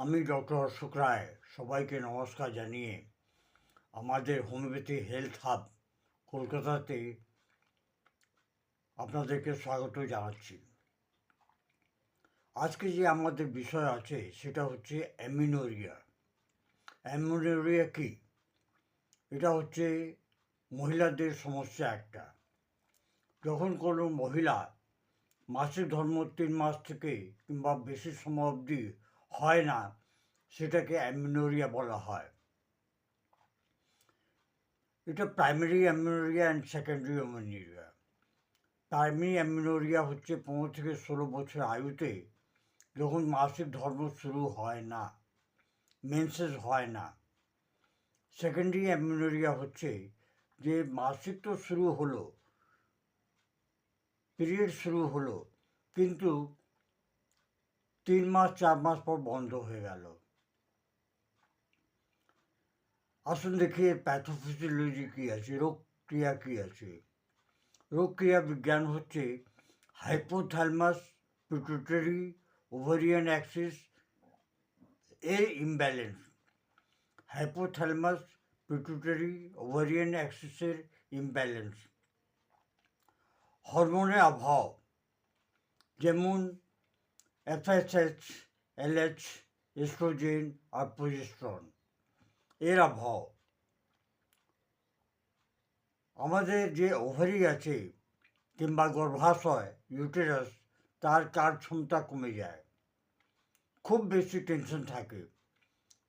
আমি ডক্টর অশোক রায় সবাইকে নমস্কার জানিয়ে আমাদের হোমিওপ্যাথি হেলথ হাব কলকাতাতে আপনাদেরকে স্বাগত জানাচ্ছি। আজকে যে আমাদের বিষয় আছে সেটা হচ্ছে অ্যামিনোরিয়া। অ্যামিনোরিয়া কি? এটা হচ্ছে মহিলাদের সমস্যা একটা। যখন কোনো মহিলা মাসিক ধর্ম 3 মাস থেকে কিংবা বেশি সময় অবধি হয় না, সেটাকে অ্যামিনোরিয়া বলা হয়। এটা primary amenorrhoea and secondary amenorrhoea. Primary amenorrhoea হচ্ছে 15 থেকে 16 বছর আয়ুতে যখন মাসিক ধর্ম শুরু হয় না, মেন্সেস হয় না। সেকেন্ডারি অ্যামিনোরিয়া হচ্ছে যে মাসিক তো শুরু হলো, পিরিয়ড শুরু হলো, কিন্তু 3 মাস 4 মাস পর বন্ধ হয়ে গেল। আসুন দেখি এর প্যাথোফিজিওলজি কী আছে, রোগ ক্রিয়া কী আছে। রোগ ক্রিয়া বিজ্ঞান হচ্ছে হাইপোথ্যালামাস পিটুইটারি ওভারিয়ান অ্যাক্সিস এর ইমব্যালেন্স। হাইপোথ্যালামাস পিটুইটারি ওভারিয়ান অ্যাক্সিসের ইমব্যালেন্স। হরমোনের অভাব, যেমন এফএসএইচ, এলএইচ, এস্ট্রোজেন আর প্রোজেস্টেরন, এর অভাব। আমাদের যে ওভারি আছে কিংবা গর্ভাশয় ইউটেরাস, তার কার্যক্ষমতা কমে যায়। খুব বেশি টেনশন থাকে,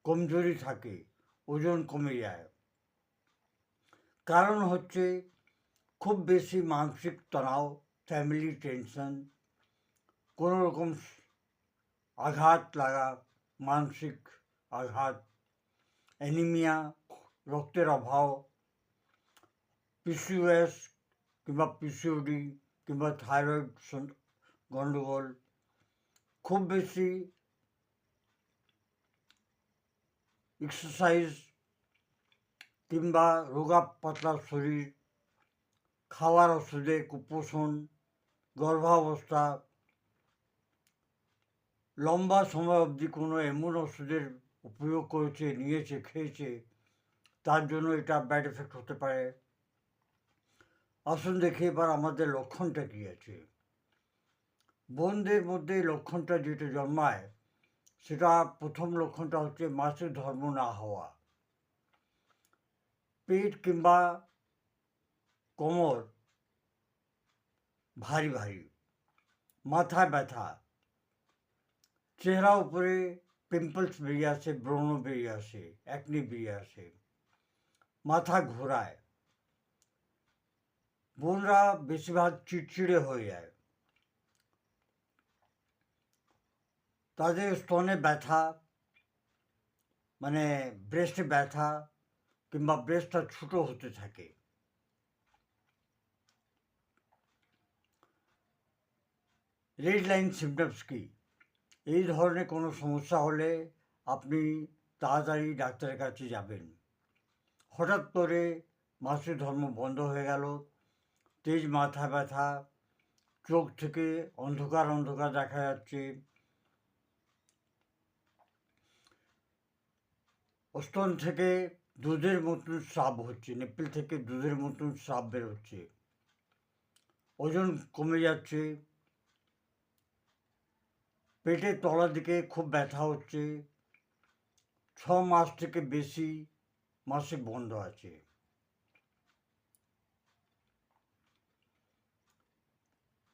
কমজোরি থাকে, ওজন কমে যায়। কারণ হচ্ছে খুব বেশি মানসিক তনাব, ফ্যামিলি টেনশন, কোনো রকম আঘাত লাগা, মানসিক আঘাত, অ্যানিমিয়া, রক্তের অভাব, পিসিওএস কিংবা পিসিওডি কিংবা থাইরয়েড গণ্ডগোল, খুব বেশি এক্সারসাইজ কিংবা রোগা পাতলা শরীর, খাওয়ার ওষুধে কুপোষণ, গর্ভাবস্থা, লম্বা সময় অবধি কোনো এমন ওষুধের উপয়োগ করেছে, নিয়েছে, খেয়েছে, তার জন্য এটা ব্যাড এফেক্ট হতে পারে। আসুন দেখি এবার আমাদের লক্ষণটা কী আছে। বোনদের মধ্যে লক্ষণটা যেটা জন্মায়, সেটা প্রথম লক্ষণটা হচ্ছে মাসিক ধর্ম না হওয়া। পেট কিংবা কোমর ভারী ভারী, মাথায় ব্যথা, চেহারা উপরে পিম্পলস বেরিয়ে আসে, ব্রণ বেরিয়ে আসে, একনি বেরিয়ে আসে, মাথা ঘোরায়, বোনরা বেশিরভাগ চিড়চিড়ে হয়ে যায়, তাদের স্তনে ব্যথা, মানে ব্রেস্টে ব্যথা কিংবা ব্রেস্টটা ছোটো হতে থাকে। রেড লাইন সিমটমস কি? এই ধরনের কোনো সমস্যা হলে আপনি তাড়াতাড়ি ডাক্তারের কাছে যাবেন। হঠাৎ করে মাসিক ধর্ম বন্ধ হয়ে গেল, তেজ মাথা ব্যথা, চোখ থেকে অন্ধকার অন্ধকার দেখা যাচ্ছে, স্তন থেকে দুধের মতন স্রাব হচ্ছে, নেপেল থেকে দুধের মতন স্রাব বেরোচ্ছে, ওজন কমে যাচ্ছে, পেটের তলার দিকে খুব ব্যথা হচ্ছে, 6 মাস থেকে বেশি মাসিক বন্ধ আছে।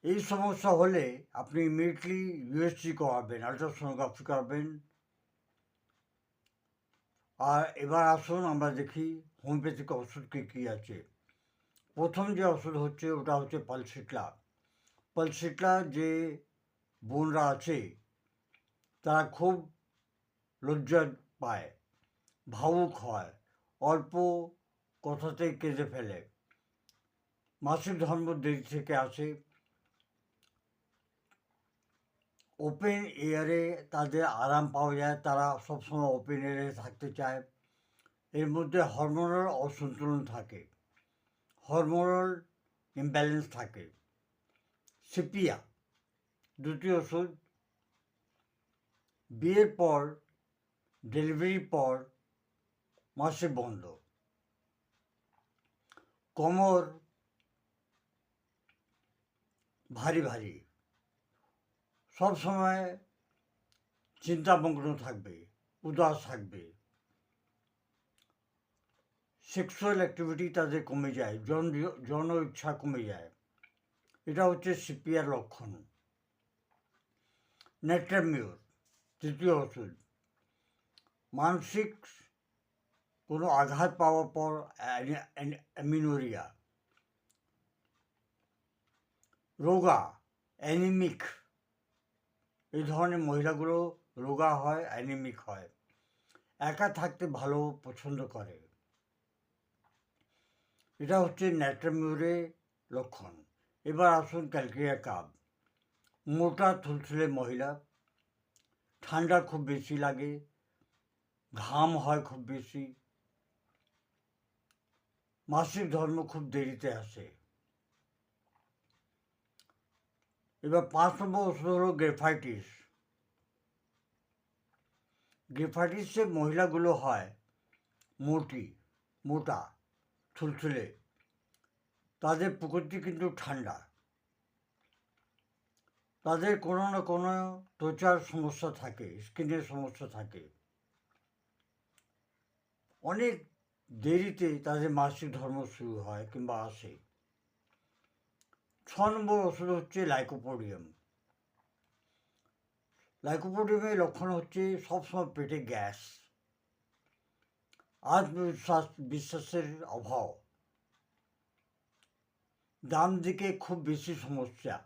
এই সমস্যা হলে আপনি ইমিডিয়েটলি ইউএসজি করাবেন, আলট্রাসোনোগ্রাফি করাবেন। আর এবার আসুন আমরা দেখি হোমিওপ্যাথিক ওষুধ কী কী আছে। প্রথম যে ওষুধ হচ্ছে ওটা হচ্ছে পালসিটলা। পালসিটলা যে বোনরা আছে তারা খুব লজ্জা পায়, ভাবুক হয়, অল্প কথাতেই কেঁদে ফেলে, মাসিক ধর্ম দেরি থেকে আসে, ওপেন এয়ারে তাদের আরাম পাওয়া যায়, তারা সবসময় ওপেন এয়ারে থাকতে চায়। এর মধ্যে হরমোনাল অসন্তুলন থাকে, হরমোনাল ইমব্যালেন্স থাকে। সিপিয়া দুটি ওষুধ। বিয়ের পর ডেলিভারির পর মাসে বন্ধ, কোমর ভারী ভারী, সব সময় চিন্তামগ্ন থাকবে, উদাস থাকবে, সেক্সুয়াল অ্যাক্টিভিটি তাদের কমে যায়, যৌন ইচ্ছা কমে যায়। এটা হচ্ছে সিপিআর লক্ষণ। নেট্রামিউর তৃতীয় ওষুধ, মানসিক কোনো আঘাত পাওয়ার পর অ্যামিনোরিয়া, রোগা, অ্যানিমিক, এই ধরনের মহিলাগুলো রোগা হয়, অ্যানিমিক হয়, একা থাকতে ভালো পছন্দ করে। এটা হচ্ছে নেট্রামিউরের লক্ষণ। এবার আসুন ক্যালকেরিয়া কাপ, মোটা থুলথুলে মহিলা, ঠান্ডা খুব বেশি লাগে, ঘাম হয় খুব বেশি, মাসিক ধর্ম খুব দেরিতে আসে। এবার 5 নম্বর ওষুধ হলো গ্রেফাইটিস। গ্রেফাইটিসে মহিলাগুলো হয় মোটা, থুলথুলে, তাদের প্রকৃতি কিন্তু ঠান্ডা, তাদের কোনো না কোনো ত্বচার সমস্যা থাকে, স্কিনের সমস্যা থাকে, অনেক দেরিতে তাদের মাসিক ধর্ম শুরু হয় কিংবা আসে। 6 নম্বর ওষুধ হচ্ছে লাইকোপোডিয়াম। লাইকোপোডিয়ামের লক্ষণ হচ্ছে সবসময় পেটে গ্যাস, বিশ্বাসের অভাব, ডান দিকে খুব বেশি সমস্যা।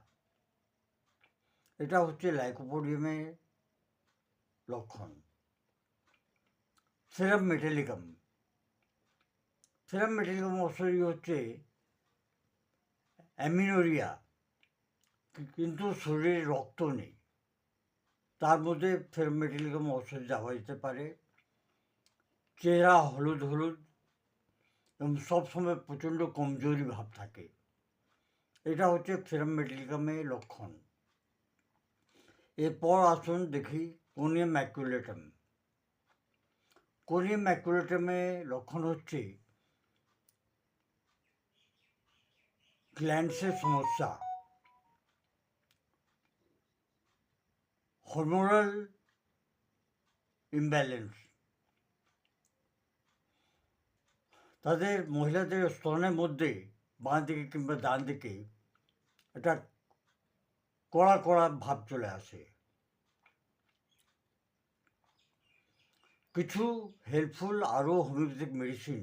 এটা হচ্ছে লাইকোপোডিয়ামের লক্ষণ। সেরাম মেটালিকাম ওষুধই হচ্ছে অ্যামিনোরিয়া, কিন্তু শরীরে রক্ত নেই, তার মধ্যে সেরাম মেটালিকাম ওষুধ দেওয়া যেতে পারে। চেহারা হলুদ হলুদ এবং সবসময় প্রচণ্ড কমজোরি ভাব থাকে, এটা হচ্ছে সেরাম মেটালিকামের লক্ষণ। এরপর আসুন দেখি কোনিয়াম ম্যাকুলেটাম। কোনিয়াম ম্যাকুলেটামের লক্ষণ হচ্ছে গ্ল্যান্ডসের সমস্যা, হরমোনাল ইমব্যালেন্স, তাদের মহিলাদের স্তনের মধ্যে বাঁ দিকে কিংবা ডান দিকে একটা কড়া কড়া ভাব চলে আসে। কিছু হেল্পফুল আরও হোমিওপ্যাথিক মেডিসিন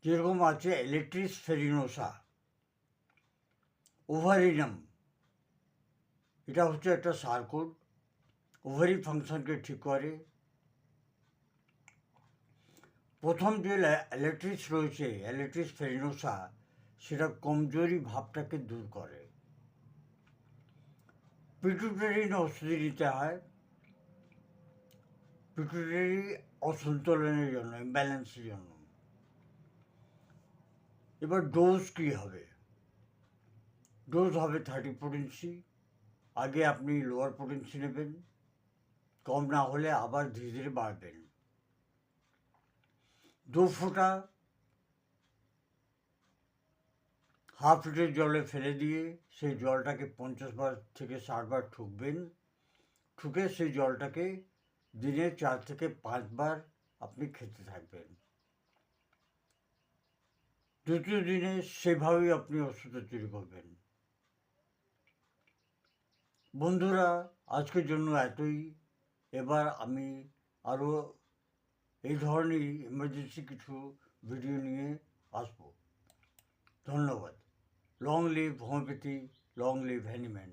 যেরকম আছে এলেট্রিস ফেরিনোসা, ওভারিনাম, এটা হচ্ছে একটা সার্কোড, ওভারি ফাংশনকে ঠিক করে। প্রথম যে এলেট্রিস রয়েছে, এলেট্রিস ফেরিনোসা, সেটা কমজোরি ভাবটাকে দূর করে। পিটুটারিন ওষুধ নিতে হয় পিটুটারি অসন্তোলনের জন্য, ইমব্যালেন্সের জন্য। এবার ডোজ কী হবে? ডোজ হবে 30 পোটেন্সি। আগে আপনি লোয়ার পোটেন্সি নেবেন, কম না হলে আবার ধীরে ধীরে বাড়বেন। 2 ফোঁটা হাফ লিটার জলে ফেলে দিয়ে সেই জলটাকে 50 বার থেকে 60 বার ঠুকবেন, ঠুকে সেই জলটাকে দিনে 4 থেকে 5 বার আপনি খেতে থাকবেন। দ্বিতীয় দিনে সেভাবেই আপনি ওষুধটা তৈরি করবেন। বন্ধুরা, আজকের জন্য এতই। এবার আমি আরও এই ধরনের ইমার্জেন্সি কিছু ভিডিও নিয়ে আসবো। ধন্যবাদ। Long live homeopathy, long live Hahnemann.